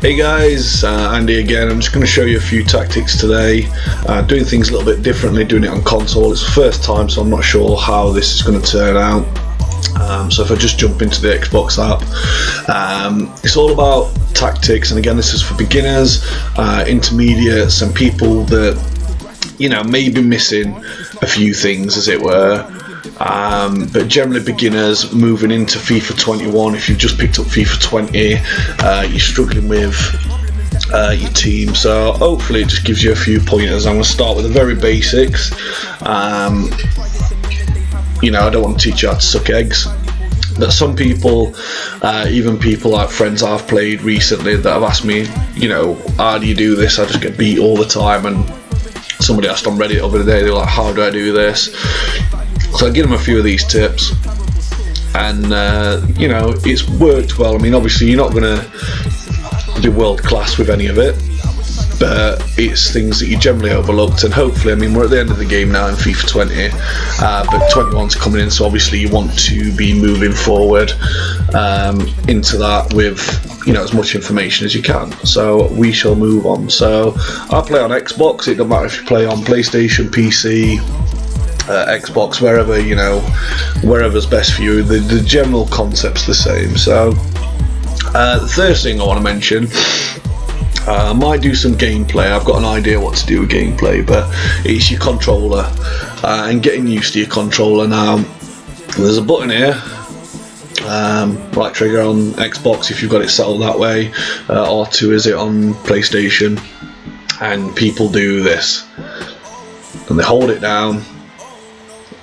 Hey guys, Andy again. I'm just going to show you a few tactics today, doing things a little bit differently, doing it on console. It's the first time, so I'm not sure how this is going to turn out. So if I just jump into the Xbox app, it's all about tactics, and again this is for beginners, intermediates and people that may be missing a few things, as it were. But generally beginners moving into FIFA 21. If you've just picked up FIFA 20, you're struggling with your team, so hopefully it just gives you a few pointers. I'm going to start with the very basics. I don't want to teach you how to suck eggs, but some people, even people like friends I've played recently that have asked me, how do you do this? I just get beat all the time, and somebody asked on Reddit over the day, they were like, how do I do this? So I give them a few of these tips, and it's worked well. I mean, obviously you're not going to be world class with any of it, but it's things that you generally overlooked, and hopefully, I mean, we're at the end of the game now in FIFA 20, but 21's coming in, so obviously you want to be moving forward into that with as much information as you can. So we shall move on. So I play on Xbox. It doesn't matter if you play on PlayStation, PC, Xbox, wherever's best for you. The general concept's the same. So the first thing I want to mention, I might do some gameplay. I've got an idea what to do with gameplay, but it's your controller and getting used to your controller. Now there's a button here, right trigger on Xbox if you've got it set up that way, R2 is it on PlayStation, and people do this and they hold it down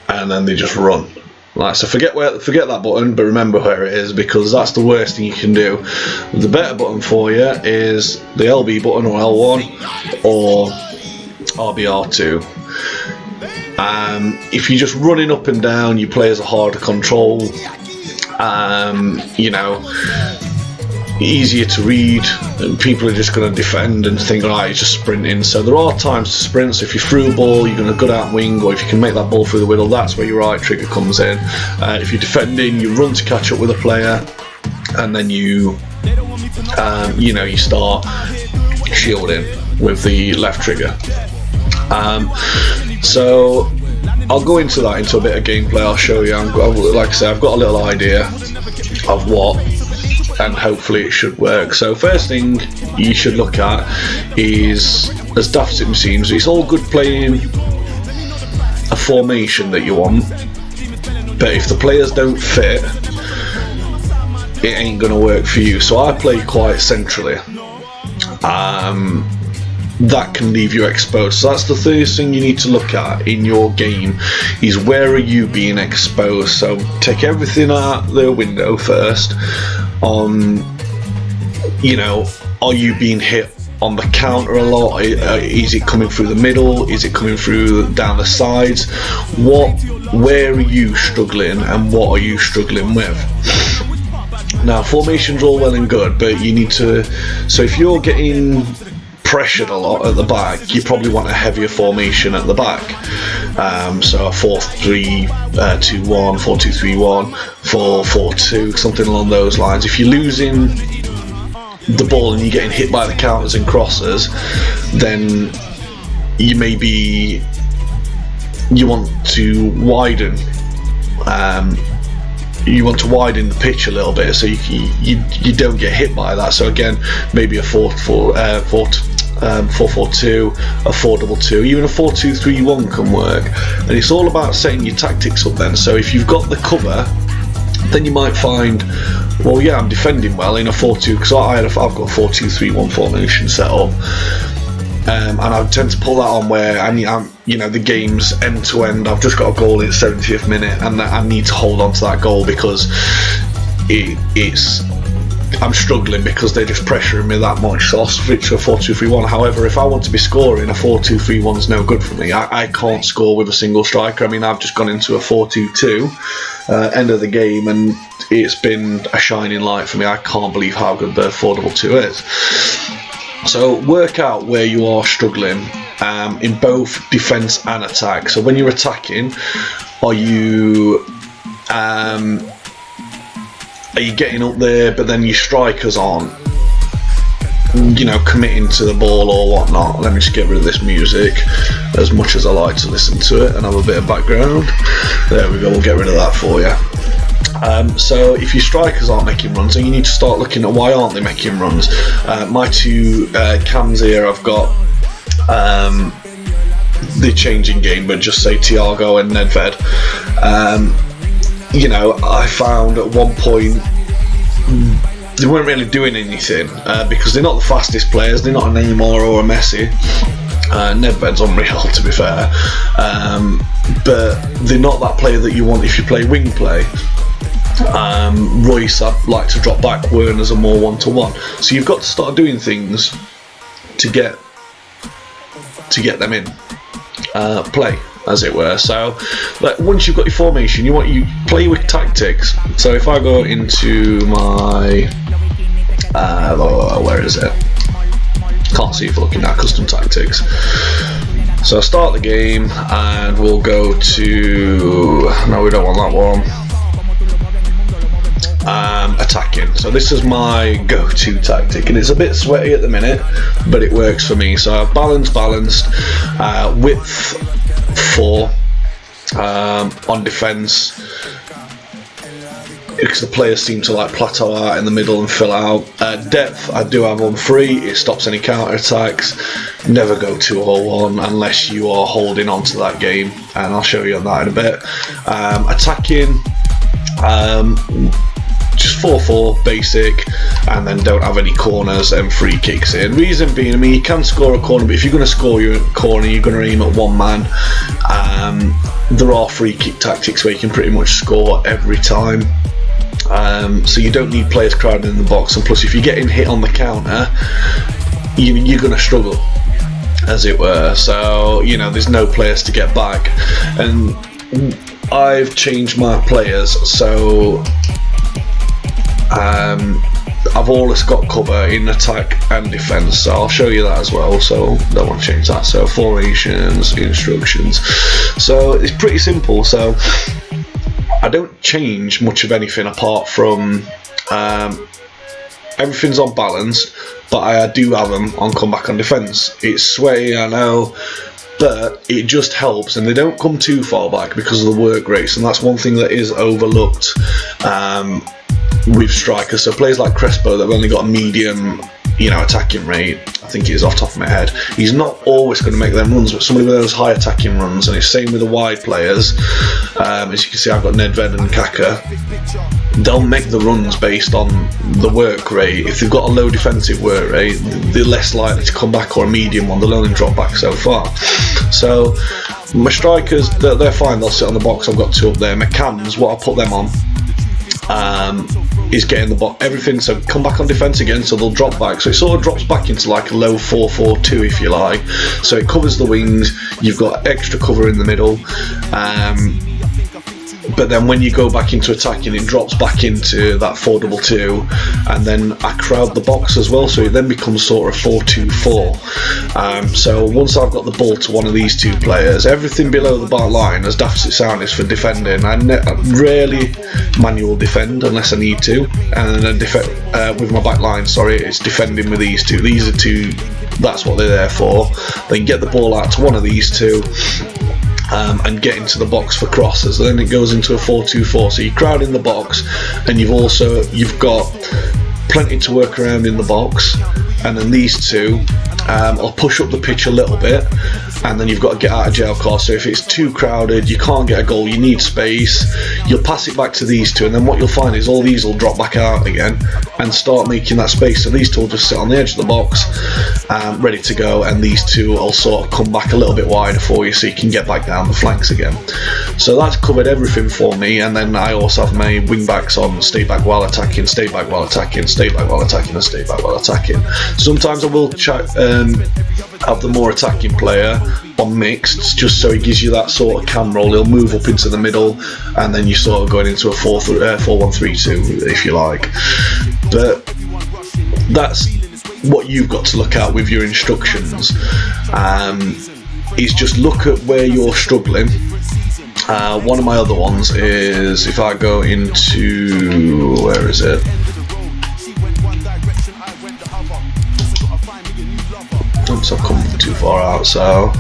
and then they just run. Right, so forget that button, but remember where it is, because that's the worst thing you can do. The better button for you is the LB button, or L1, or RBR2. If you're just running up and down, you play as a harder control. Easier to read, and people are just going to defend and think, right, he's just sprinting. So there are times to sprint. So if you're through a ball, you're going to gut out wing, or if you can make that ball through the middle, that's where your right trigger comes in. If you're defending, you run to catch up with a player, and then you start shielding with the left trigger. So I'll go into that, into a bit of gameplay. I'll show you. Like I say, I've got a little idea of what, and hopefully it should work. So first thing you should look at is, as daft as it seems, it's all good playing a formation that you want, but if the players don't fit, it ain't gonna work for you. So I play quite centrally. That can leave you exposed. So that's the first thing you need to look at in your game, is where are you being exposed. So take everything out the window first. Are you being hit on the counter a lot? Is it coming through the middle? Is it coming through down the sides? Where are you struggling, and what are you struggling with? Now, formation's all well and good, but you need to, so if you're getting pressured a lot at the back, you probably want a heavier formation at the back. So a 4-3-2-1, 4-2-3-1, 4-4-2, something along those lines. If you're losing the ball and you're getting hit by the counters and crosses, then you want to widen. You want to widen the pitch a little bit, so you don't get hit by that. So again, maybe a 4-4-2, a 4-2-2, even a 4-2-3-1 can work. And it's all about setting your tactics up then. So if you've got the cover, then you might find, well, yeah, I'm defending well in a 4-2, because I've got a 4-2-3-1 formation set up, and I tend to pull that on where the game's end to end. I've just got a goal in the 70th minute, and I need to hold on to that goal because I'm struggling because they're just pressuring me that much. So I'll switch to a 4-2-3-1. However, if I want to be scoring, a 4-2-3-1 is no good for me. I can't score with a single striker. I mean, I've just gone into a 4-2-2 end of the game, and it's been a shining light for me. I can't believe how good the 4-2-2 is. So work out where you are struggling in both defence and attack. So when you're attacking, are you getting up there, but then your strikers aren't you know, committing to the ball or whatnot. Let me just get rid of this music, as much as I like to listen to it and have a bit of background. There we go, we'll get rid of that for you. So if your strikers aren't making runs, then you need to start looking at why aren't they making runs. My two cams here, I've got the changing game, but just say Thiago and Nedved. You know, I found at one point they weren't really doing anything because they're not the fastest players. They're not a Neymar or a Messi. Nedved's unreal, to be fair, but they're not that player that you want if you play wing play. Royce, I'd like to drop back. Werner's a more one-to-one. So you've got to start doing things to get them in play, as it were. So like, once you've got your formation, you play with tactics. So if I go into my where is it? Can't see if we're looking at custom tactics. So I'll start the game and we'll go to, no, we don't want that one. Attacking. So this is my go-to tactic, and it's a bit sweaty at the minute, but it works for me. So I've balanced, width 4 on defence, because the players seem to like plateau out in the middle and fill out. Depth, I do have on 3. It stops any counter attacks. Never go 2-1 unless you are holding on to that game, and I'll show you on that in a bit. Attacking, just 4-4 basic, and then don't have any corners and free kicks in. Reason being, I mean, you can score a corner, but if you're going to score your corner, you're going to aim at one man. There are free kick tactics where you can pretty much score every time. So you don't need players crowding in the box, and plus if you're getting hit on the counter, you're going to struggle, as it were. So, you know, there's no players to get back, and I've changed my players, so I've always got cover in attack and defence, so I'll show you that as well. So don't want to change that. So formations, instructions, so it's pretty simple. So I don't change much of anything apart from everything's on balance, but I do have them on comeback on defence. It's sweaty, I know, but it just helps, and they don't come too far back because of the work rates, and that's one thing that is overlooked with strikers. So players like Crespo that have only got a medium, you know, attacking rate, I think it is off the top of my head, he's not always going to make them runs, but somebody with those high attacking runs, and it's same with the wide players. As you can see, I've got Nedved and Kaka. They'll make the runs based on the work rate. If they've got a low defensive work rate, they're less likely to come back, or a medium one, they'll only drop back so far. So my strikers, they're fine, they'll sit on the box. I've got 2 up there. My cams, what I put them on is getting the box, everything, so come back on defence again, so they'll drop back, so it sort of drops back into like a low 4-4-2 if you like, so it covers the wings, you've got extra cover in the middle, but then when you go back into attacking, it drops back into that 4-2-2, and then I crowd the box as well, so it then becomes sort of 4-2-4. So once I've got the ball to one of these 2 players, everything below the back line, as daft as it sounds, is for defending. I rarely manual defend unless I need to, and then with my back line, sorry, it's defending with these 2. These are 2, that's what they're there for. Then get the ball out to one of these 2, and get into the box for crosses. Then it goes into a 4-2-4. So you crowd in the box, and you've got plenty to work around in the box. And then these 2, I'll push up the pitch a little bit, and then you've got to get out of jail card. So if it's too crowded, you can't get a goal, you need space, you'll pass it back to these 2, and then what you'll find is all these will drop back out again and start making that space. So these 2 will just sit on the edge of the box, ready to go, and these 2 will sort of come back a little bit wider for you so you can get back down the flanks again. So that's covered everything for me, and then I also have my wing backs on stay back while attacking, stay back while attacking, stay back while attacking, and stay back while attacking. Sometimes I will have the more attacking player on mixed, just so it gives you that sort of cam roll. He'll move up into the middle, and then you're sort of going into a 4-1-3-2 if you like. But that's what you've got to look at with your instructions, is just look at where you're struggling. One of my other ones is, if I go into, where is it? So I've come too far out. So,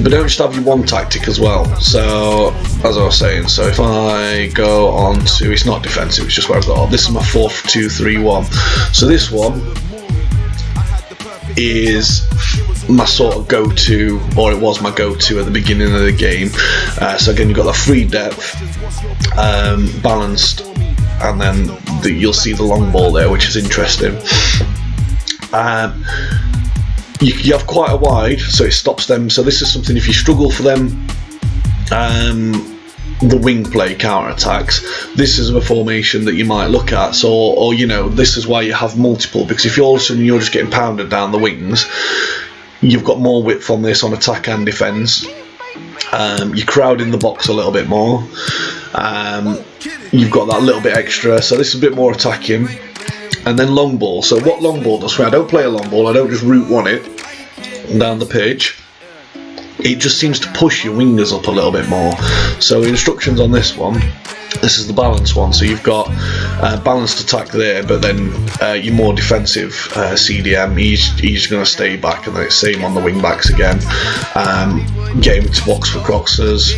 but don't just have your one tactic as well. So as I was saying, so if I go on to, it's not defensive, it's just where I've got, this is my 4-2-3-1. So this one is my sort of go-to, or it was my go-to at the beginning of the game. So again, you've got the free depth, balanced, and then you'll see the long ball there, which is interesting. You have quite a wide, so it stops them. So this is something, if you struggle for them, the wing play counter attacks, this is a formation that you might look at. So, or you know, this is why you have multiple, because if all of a sudden you're just getting pounded down the wings, you've got more width on this on attack and defence. You crowd in the box a little bit more. You've got that little bit extra, so this is a bit more attacking. And then long ball. So what long ball does for me, I don't play a long ball, I don't just route one it down the pitch. It just seems to push your wingers up a little bit more. So instructions on this one, this is the balance one. So you've got balanced attack there, but then your more defensive CDM, he's going to stay back, and then it's same on the wing backs again. Get him to box for crosses.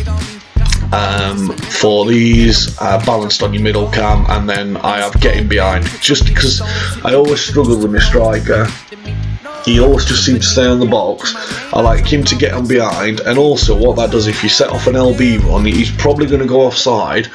For these, balanced on your middle cam, and then I have getting behind, just because I always struggle with my striker. He always just seems to stay on the box. I like him to get on behind, and also what that does, if you set off an LB run, he's probably going to go offside,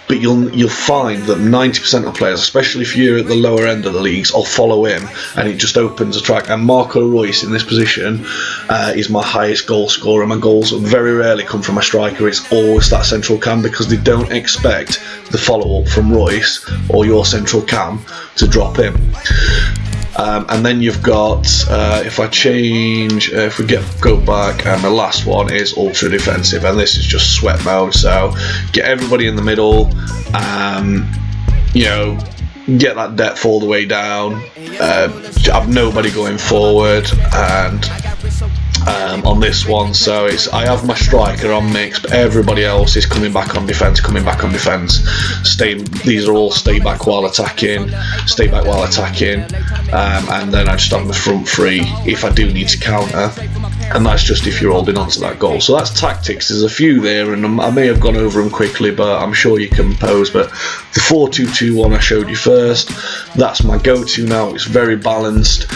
but you'll find that 90% of players, especially if you're at the lower end of the leagues, will follow him, and it just opens a track. And Marco Reus in this position is my highest goal scorer. My goals very rarely come from a striker, it's always that central cam, because they don't expect the follow-up from Reus or your central cam to drop in. And then you've got, if I change, if we go back, and the last one is ultra defensive, and this is just sweat mode. So get everybody in the middle, you know, get that depth all the way down, have nobody going forward, and on this one, so it's, I have my striker on mix, but everybody else is coming back on defence, these are all stay back while attacking, and then I just have the front three if I do need to counter, and that's just if you're holding on to that goal. So that's tactics. There's a few there, and I may have gone over them quickly, but I'm sure you can pose. But the 4-2-2-1 I showed you first, that's my go-to now. It's very balanced,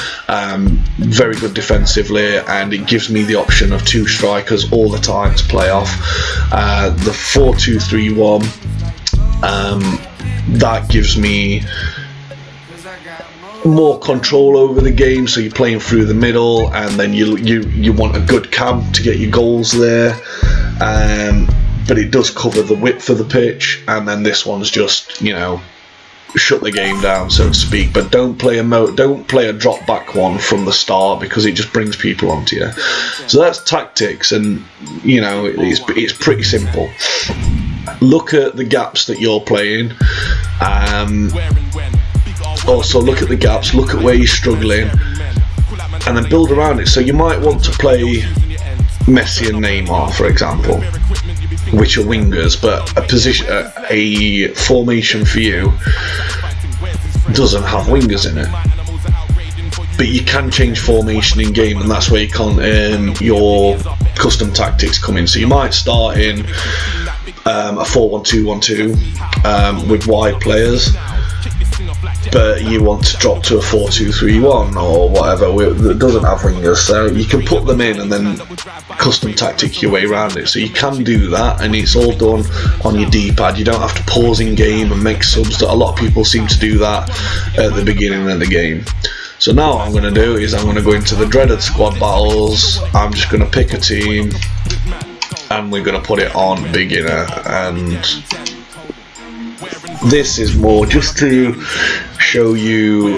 very good defensively, and it gives me the option of two strikers all the time to play off. The 4-2-3-1, that gives me more control over the game, so you're playing through the middle, and then you want a good cam to get your goals there, but it does cover the width of the pitch. And then this one's just, you know, shut the game down, so to speak. But don't play a drop back one from the start, because it just brings people onto you. So that's tactics, and you know, it's pretty simple. Look at the gaps that you're playing. Also look at the gaps, look at where you're struggling, and then build around it. So you might want to play Messi and Neymar, for example, which are wingers, but a formation for you doesn't have wingers in it. But you can change formation in game, and that's where you can't, your custom tactics come in. So you might start in a 4-1-2-1-2 with wide players, but you want to drop to a 4-2-3-1 or whatever that doesn't have wingers, so you can put them in and then custom tactic your way around it. So you can do that, and it's all done on your D-pad. You don't have to pause in game and make subs. That a lot of people seem to do that at the beginning of the game. So now what I'm going to do is I'm going to go into the dreaded squad battles. I'm just going to pick a team, and we're going to put it on beginner, and this is more just to show you,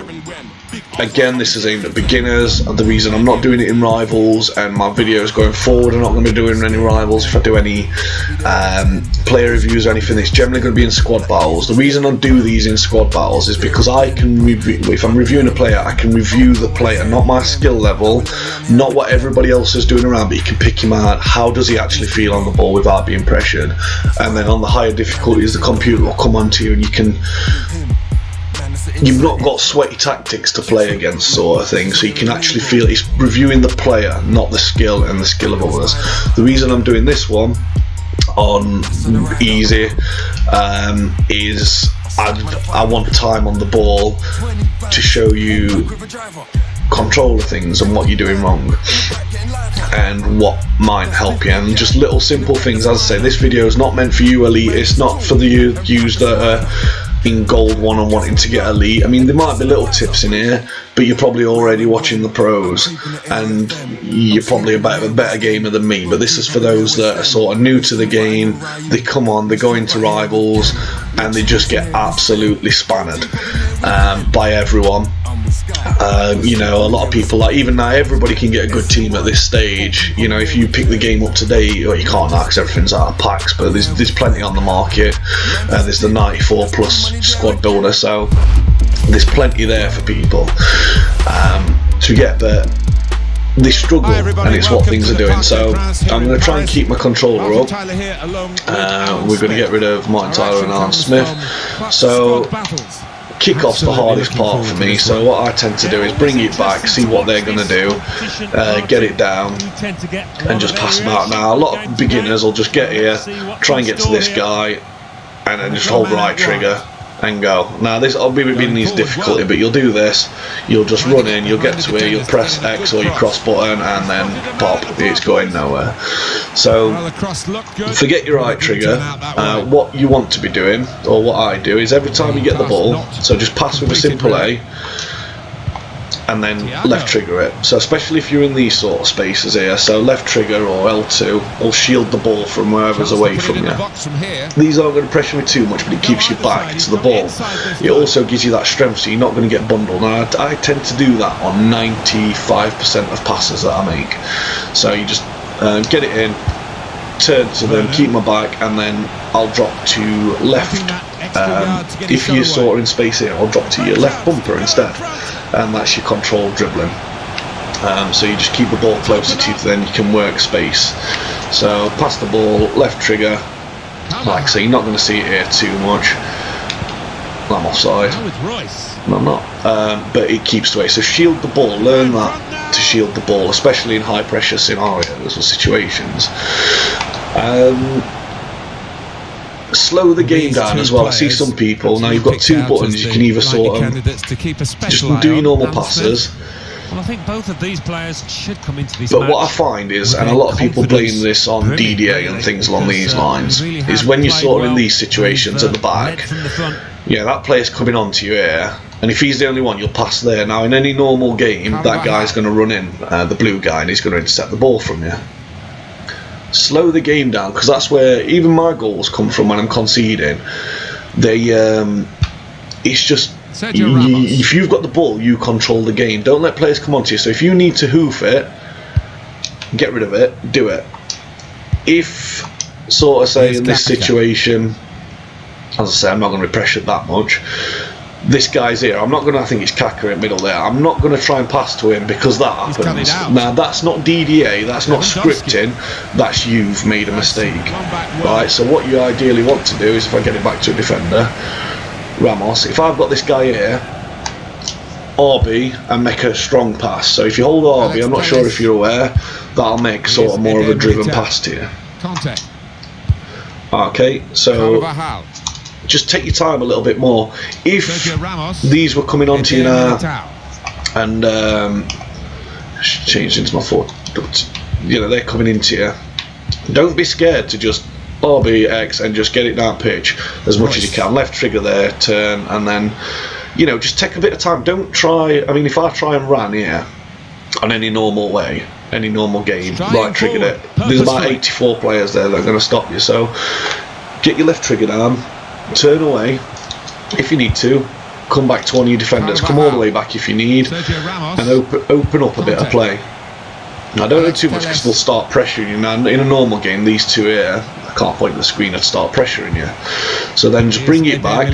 again, this is aimed at beginners. The reason I'm not doing it in rivals, and my videos going forward are not going to be doing any rivals. If I do any player reviews or anything, it's generally going to be in squad battles. The reason I do these in squad battles is because I can review, if I'm reviewing a player, I can review the player, not my skill level, not what everybody else is doing around, but you can pick him out. How does he actually feel on the ball without being pressured? And then on the higher difficulties, the computer will come onto you, and you can you've not got sweaty tactics to play against, sort of thing, so you can actually feel it's reviewing the player, not the skill and the skill of others. The reason I'm doing this one on easy is I want time on the ball to show you control of things and what you're doing wrong and what might help you, and just little simple things. As I say, this video is not meant for you elite, it's not for the yous that are in gold 1 and wanting to get elite. I mean, there might be little tips in here, but you're probably already watching the pros and you're probably a better gamer than me. But this is for those that are sort of new to the game. They come on, they go into rivals and they just get absolutely spanned by everyone. You know, a lot of people, like even now, everybody can get a good team at this stage. You know, if you pick the game up today, well, you can't now because everything's out of packs, but there's plenty on the market. There's the 94 plus squad builder, so there's plenty there for people to get, but they struggle, and it's what things are doing. So I'm going to try and keep my controller up. We're going to get rid of Martin Tyler and Alan Smith. So kickoff's the hardest part for me, so what I tend to do is bring it back, see what they're going to do, get it down and just pass them out. Now a lot of beginners will just get here, try and get to this guy and then just hold right trigger and go. Now this obviously needs difficulty, but you'll do this, you'll just run in, you'll get to here, you'll press X or your cross button and then pop, it's going nowhere. So forget your right trigger. What you want to be doing, or what I do, is every time you get the ball, so just pass with a simple A and then left trigger it. So especially if you're in these sort of spaces here, so left trigger or L2 will shield the ball from wherever's away from you. These aren't going to pressure me too much, but it keeps you back to the ball. It also gives you that strength, so you're not going to get bundled. Now I tend to do that on 95% of passes that I make. So you just get it in, turn to them, keep my back, and then I'll drop to left. If you're sort of in space here, I'll drop to your left bumper instead, and that's your controlled dribbling. So you just keep the ball closer to you, then you can work space. So pass the ball, left trigger. Like I say, you're not going to see it here too much. I'm offside. No, I'm not. But it keeps away. So shield the ball. Learn that to shield the ball, especially in high pressure scenarios or situations. Slow the game down as well. I see some people, now you've got two buttons, you can either sort of just do your normal passes. Well, I think both of these players should come into this but match. what I find is, and a lot of people blame this on DDA and things along these lines, is when you're sort of in these situations at the back, yeah, that player's coming onto you here, and if he's the only one, you'll pass there. Now in any normal game, that guy's going to run in, the blue guy, and he's going to intercept the ball from you. Slow the game down, because that's where even my goals come from when I'm conceding. They it's just if you've got the ball, you control the game. Don't let players come onto you. So if you need to hoof it, get rid of it, do it. If sort of say in this situation, as I say, I'm not going to be pressured that much. This guy's here, I'm not going to, I think it's Kaka in middle there, I'm not going to try and pass to him because that happens. Now that's not DDA, that's not scripting, that's you've made a mistake. Right, so what you ideally want to do is, if I get it back to a defender, Ramos, if I've got this guy here, RB, and make a strong pass. So if you hold RB, I'm not sure if you're aware, that'll make sort of more of a driven pass to you. Okay, so just take your time a little bit more. If these were coming onto you now, and change into my foot, you know, they're coming into you, don't be scared to just RB X and just get it down pitch as much as you can. Left trigger there, turn, and then, you know, just take a bit of time. Don't try, I mean, if I try and ran here on any normal way, any normal game, right triggered it, there's about 84 players there that are going to stop you. So get your left trigger down, turn away if you need to, come back to one of your defenders, come all the way back if you need, and open up a bit of play. Now don't do too much because they'll start pressuring you. Now in a normal game, these two here, I can't point to the screen, I'd start pressuring you. So then just bring it back,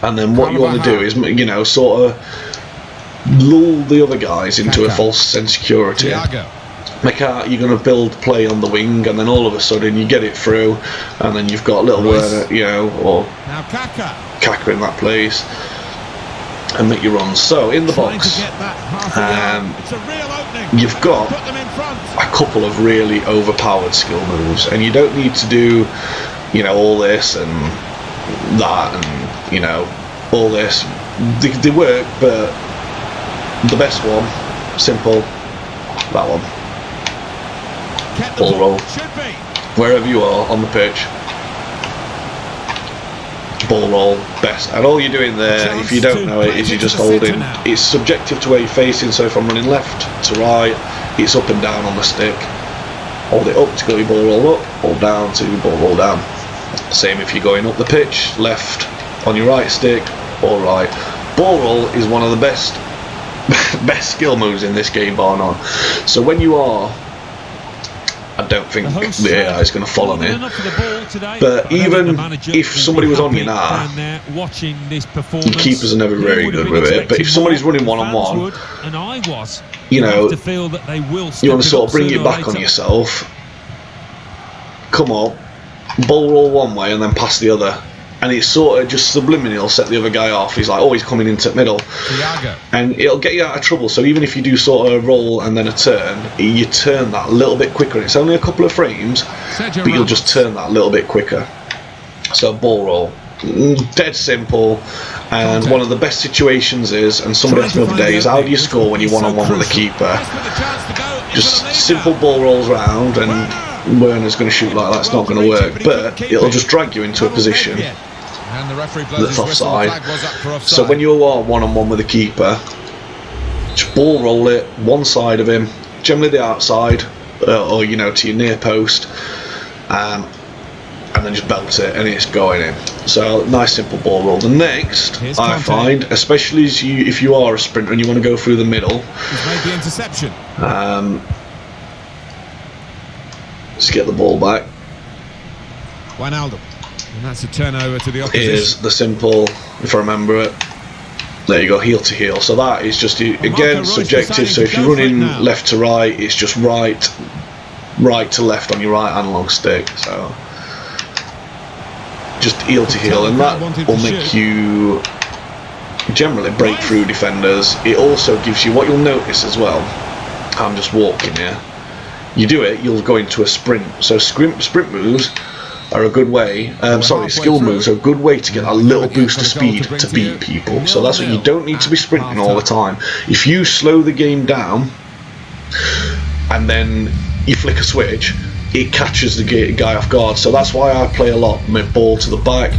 and then what you want to do is, you know, sort of lull the other guys into a false sense of security. Make out you're going to build play on the wing, and then all of a sudden you get it through, and then you've got a little Werner, you know, or Kaka in that place, and make your runs. So in the Trying box, to get that half a yard. It's a real opening. you've got Put them in front. a couple of really overpowered skill moves, and you don't need to do, you know, all this and that, and you know, all this. They work, but the best one, simple, that one. Ball roll. Should be. Wherever you are on the pitch, ball roll, best. And all you're doing there, if you don't know it, is you're just holding. It's subjective to where you're facing, so if I'm running left to right, it's up and down on the stick. Hold it up to go your ball roll up, hold down to ball roll down. Same if you're going up the pitch, left on your right stick or right. Ball roll is one of the best skill moves in this game, bar none. So when you are, I don't think the AI is going to follow me. But even if somebody was on you now, keepers are never very good with it. But if somebody's running one-on-one, you know, you want to sort of bring it back on yourself, come up, ball roll one way and then pass the other. And it's sort of just subliminal, set the other guy off. He's like, oh, he's coming into the middle. And it'll get you out of trouble. So even if you do sort of roll and then a turn, you turn that a little bit quicker. It's only a couple of frames, but you'll just turn that a little bit quicker. So ball roll, dead simple. And one of the best situations is, and somebody asked me the other day, is how do you score when you're one-on-one with a keeper? Just simple ball rolls round, and Werner's going to shoot like that. It's not going to work, but it'll just drag you into a position that's offside. So when you are one-on-one with a keeper, just ball roll it one side of him, generally the outside, or you know, to your near post, and then just belt it, and it's going in. So nice simple ball roll. The next I find, especially if you are a sprinter and you want to go through the middle, he's made the interception. Just get the ball back. Wijnaldum. And that's a turnover to the opposition. Is the simple, if I remember it. There you go, heel to heel. So that is just, again, subjective. So if you're running left to right, it's just right to left on your right analog stick. So just heel to heel, and that will make you generally break through defenders. It also gives you, what you'll notice as well, I'm just walking here, you do it, you'll go into a sprint. So sprint moves are a good way, skill moves are a good way to get a little boost of speed to beat people. So that's what you don't need to be sprinting all the time. If you slow the game down and then you flick a switch, it catches the guy off guard. So that's why I play a lot with ball to the back.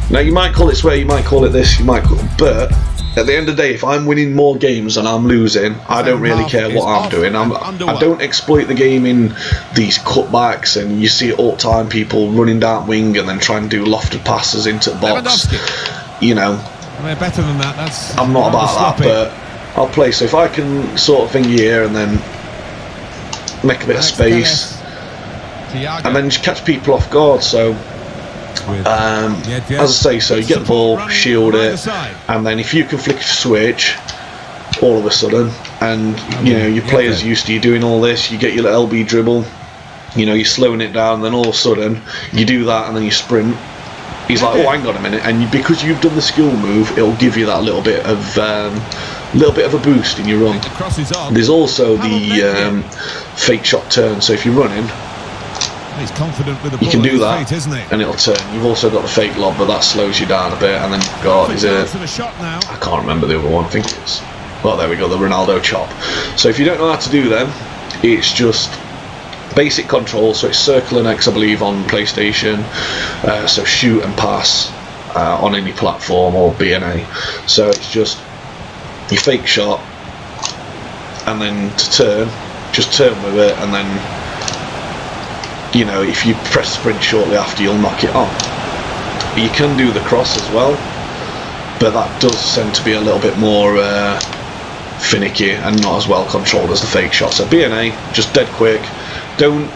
Now you might call it swear, you might call it this, you might call it, but at the end of the day, if I'm winning more games than I'm losing, I don't really care what I'm doing. I don't exploit the game in these cutbacks, and you see it all the time, people running down wing and then trying to do lofted passes into the box. You know, I mean, better than that. I'm not about that, but I'll play. So if I can sort of thing here and then make a bit of space, and then just catch people off guard. So as I say, so you get the ball, shield it, and then if you can flick a switch all of a sudden, and you know your players used to you doing all this, you get your little LB dribble, you know, you're slowing it down, then all of a sudden you do that and then you sprint. He's like, oh, hang on a minute, and because you've done the skill move, it'll give you that little bit of a boost in your run. There's also the fake shot turn. So if you're running, he's confident with the ball, you can do that, feet, isn't he? and it'll turn. You've also got the fake lob, but that slows you down a bit. And then you've got, I can't remember the other one. I think it's, well, there we go, the Ronaldo chop. So if you don't know how to do them, it's just basic control. So it's circle and X, I believe, on PlayStation. So shoot and pass on any platform, or BNA. So it's just your fake shot, and then to turn, just turn with it, and then, you know, if you press sprint shortly after, you'll knock it on. You can do the cross as well, but that does tend to be a little bit more finicky and not as well controlled as the fake shot. So BNA, just dead quick. Don't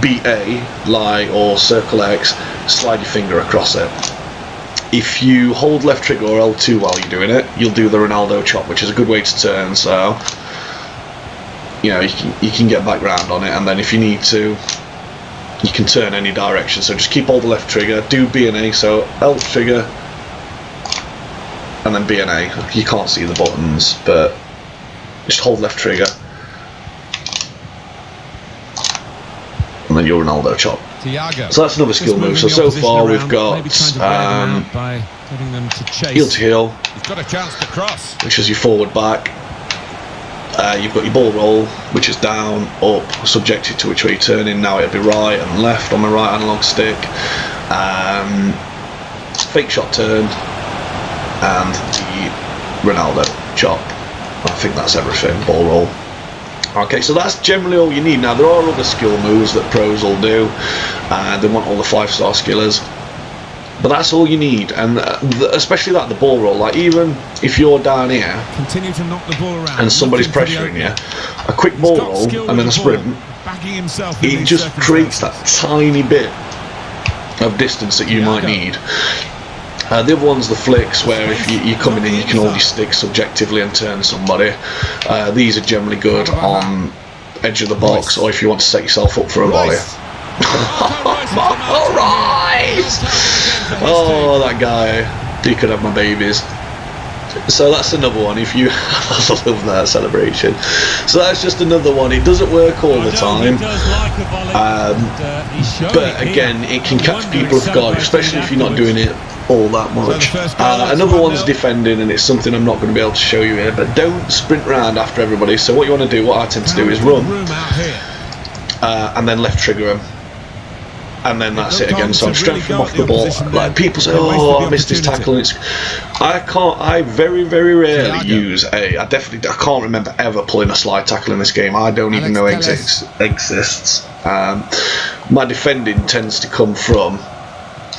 beat A, lie, or circle X, slide your finger across it. If you hold left trigger or L2 while you're doing it, you'll do the Ronaldo chop, which is a good way to turn. So, you know, you can get back round on it, and then if you need to, you can turn any direction. So just keep hold the left trigger, do B and A, so L trigger, and then B and A. You can't see the buttons, but just hold left trigger, and then your Ronaldo chop. So that's another skill move. So far we've got heel to heel, which is your forward back. You've got your ball roll, which is down, up, subjected to which way you're turning. Now it'll be right and left on my right analog stick. Fake shot turn, and the Ronaldo chop. I think that's everything. Ball roll. Okay, so that's generally all you need. Now there are other skill moves that pros will do, and they want all the 5-star skillers. But that's all you need, and especially like the ball roll. Like even if you're down here, continue to knock the ball around, and somebody's pressuring you, a quick ball roll and then a sprint, it just creates that tiny bit of distance that you might need. The other one's the flicks, where if you're coming in, you can hold your stick subjectively and turn somebody. These are generally good on edge of the box, or if you want to set yourself up for a volley. Alright! Oh, that guy, he could have my babies. So that's another one. If you I love that celebration. So that's just another one. It doesn't work all the time, but again, it can catch people off guard, especially if you're not doing it all that much. Another one's defending, and it's something I'm not going to be able to show you here, but don't sprint round after everybody. So what you want to do, what I tend to do, is run and then left trigger them, and then that's it again. So I'm strength from off the ball. Like people say, oh, I missed this tackle, and I very rarely use I can't remember ever pulling a slide tackle in this game. I don't even know it exists. My defending tends to come from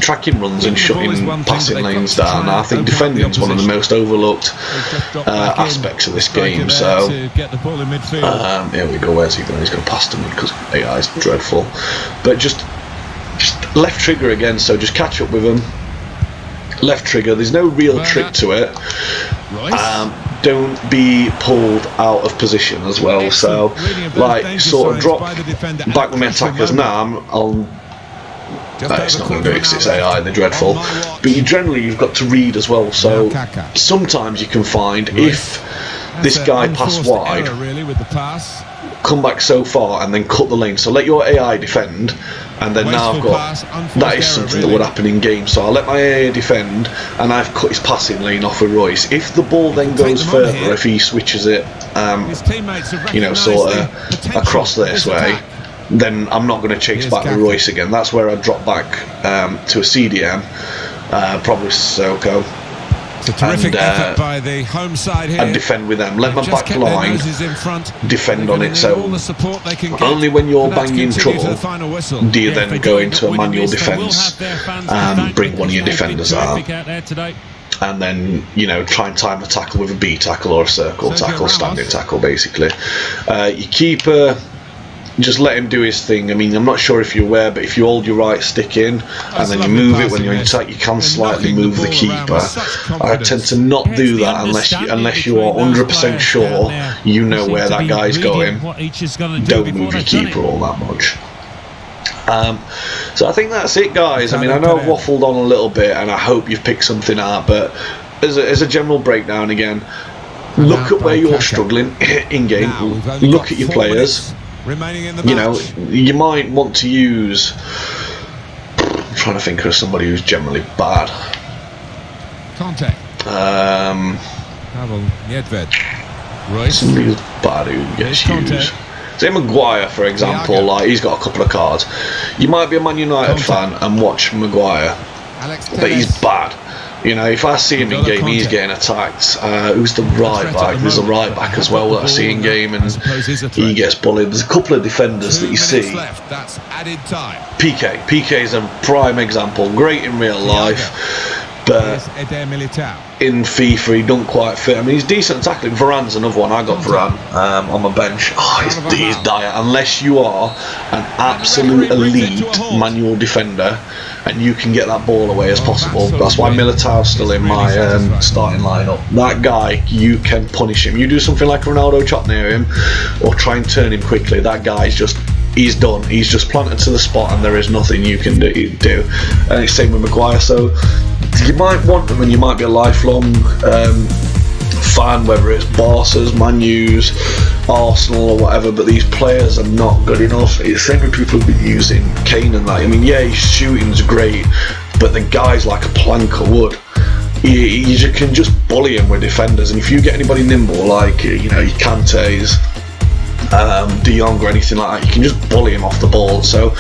tracking runs and shutting passing lanes down. I think defending is one of the most overlooked aspects of this game. So here we go. Where's he going? He's going to pass to me because AI is dreadful. But just left trigger again. So just catch up with him. Left trigger. There's no real trick to it. Don't be pulled out of position as well. So like sort of drop back with my attackers. Now it's not going to do it because it's AI, they're dreadful. But you've got to read as well. So sometimes you can find if this guy passed wide, come back so far and then cut the lane. So let your AI defend, and then now I've got that is something that would happen in game. So I'll let my AI defend, and I've cut his passing lane off with Royce. If the ball then goes further, if he switches it, sort of across this way, then I'm not going to chase back with Royce again. That's where I drop back to a CDM, probably Sissoko. It's a terrific effort by the home side here. And defend with them. Let my back line defend on it. So only when you're banging trouble do you then go into a manual defence and bring one of your defenders out. And then, try and time a tackle with a B tackle or a circle tackle, standing tackle basically. Your keeper, just let him do his thing. I mean, I'm not sure if you're aware, but if you hold your right stick in and then you move it when you're in attack, you can slightly move the keeper. I tend to not do that unless you are 100% sure you know where that guy's going. Don't move your keeper all that much. So I think that's it, guys. I mean, I know I've waffled on a little bit, and I hope you've picked something out, but as a general breakdown again, look at where you're struggling in game. Look at your players. You might want to use. I'm trying to think of somebody who's generally bad. Contact. Somebody who's bad who gets used. Say Maguire, for example. Like he's got a couple of cards. You might be a Man United fan and watch Maguire, but he's bad. If I see him in game, he's getting attacked. Who's the right back? There's a right back as well that I see in game, and he gets bullied. There's a couple of defenders that you see. PK is a prime example. Great in real life, but in FIFA he don't quite fit. I mean, he's decent at tackling. Varane's another one. I got Varane on my bench. He's dire. Unless you are an absolute elite manual defender and you can get that ball away as possible. That's why Militao's still in my starting lineup. That guy, you can punish him. You do something like a Ronaldo chop near him or try and turn him quickly, that guy's he's done. He's just planted to the spot and there is nothing you can do. And it's same with Maguire. So you might want them and you might be a lifelong fan, whether it's Barca's, Man U's, Arsenal or whatever, but these players are not good enough. It's the same with people who've been using Kane and that. I mean, yeah, his shooting's great, but the guy's like a plank of wood. You can just bully him with defenders, and if you get anybody nimble like, you know, your Kante's, De Jong or anything like that, you can just bully him off the ball. So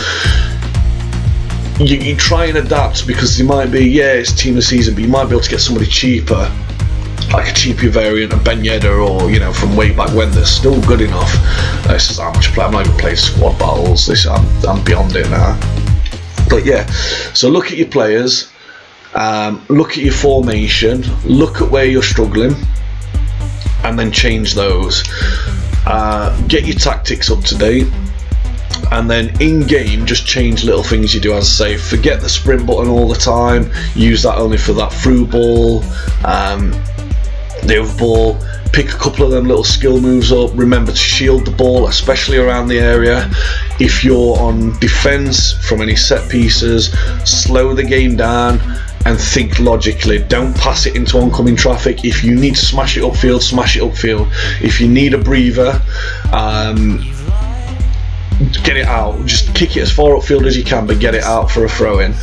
you try and adapt, because there might be, yeah, it's team of the season, but you might be able to get somebody cheaper, like a cheaper variant of Ben Yedder, or, you know, from way back when, they're still good enough. This is how much I play. I'm not even playing squad battles. I'm beyond it now. But yeah, so look at your players, look at your formation, look at where you're struggling, and then change those. Get your tactics up to date, and then in game just change little things you do. As I say, forget the sprint button all the time, use that only for that through ball, the other ball. Pick a couple of them little skill moves up. Remember to shield the ball, especially around the area. If you're on defense from any set pieces, slow the game down and think logically. Don't pass it into oncoming traffic. If you need to smash it upfield, smash it upfield. If you need a breather, get it out. Just kick it as far upfield as you can, but get it out for a throw-in.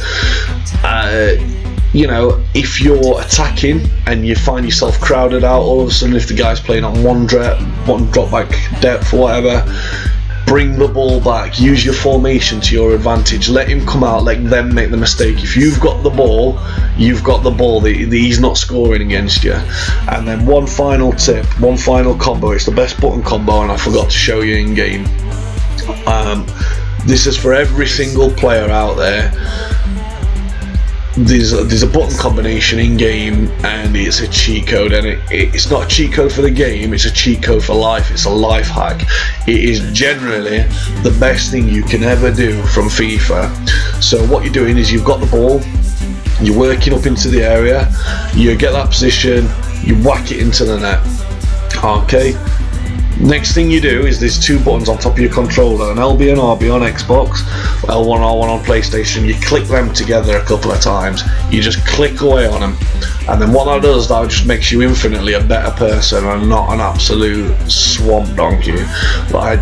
You know, if you're attacking and you find yourself crowded out, all of a sudden, if the guy's playing on one drop back depth or whatever, bring the ball back. Use your formation to your advantage. Let him come out, let them make the mistake. If you've got the ball, you've got the ball. He's not scoring against you. And then one final tip, one final combo. It's the best button combo, and I forgot to show you in game. This is for every single player out there. There's a button combination in game, and it's a cheat code, and it's not a cheat code for the game, it's a cheat code for life. It's a life hack. It is generally the best thing you can ever do from FIFA. So what you're doing is, you've got the ball, you're working up into the area, you get that position, you whack it into the net. Okay, next thing you do is, there's two buttons on top of your controller, an LB and RB on Xbox, L1, R1 on PlayStation. You click them together a couple of times, you just click away on them, and then what that does, that just makes you infinitely a better person and not an absolute swamp donkey. Like,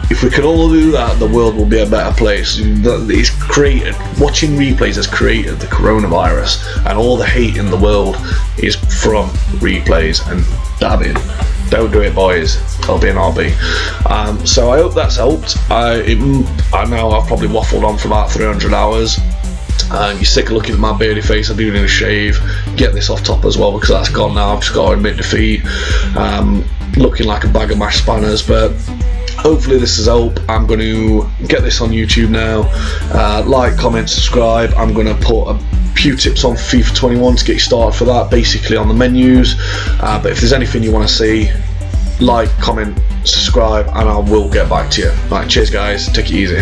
if we could all do that, the world will be a better place. It's created, watching replays has created the coronavirus, and all the hate in the world is from replays and dabbing. Don't do it, boys. LB and RB. So I hope that's helped. I know I've probably waffled on for about 300 hours. You're sick of looking at my beardy face. I do need a shave. Get this off top as well, because that's gone now. I've just got to admit defeat. Looking like a bag of mashed spanners, but hopefully this has helped. I'm going to get this on YouTube now. Like, comment, subscribe. I'm going to put a few tips on FIFA 21 to get you started for that, basically on the menus. But if there's anything you want to see, like, comment, subscribe, and I will get back to you. Right, cheers guys, take it easy.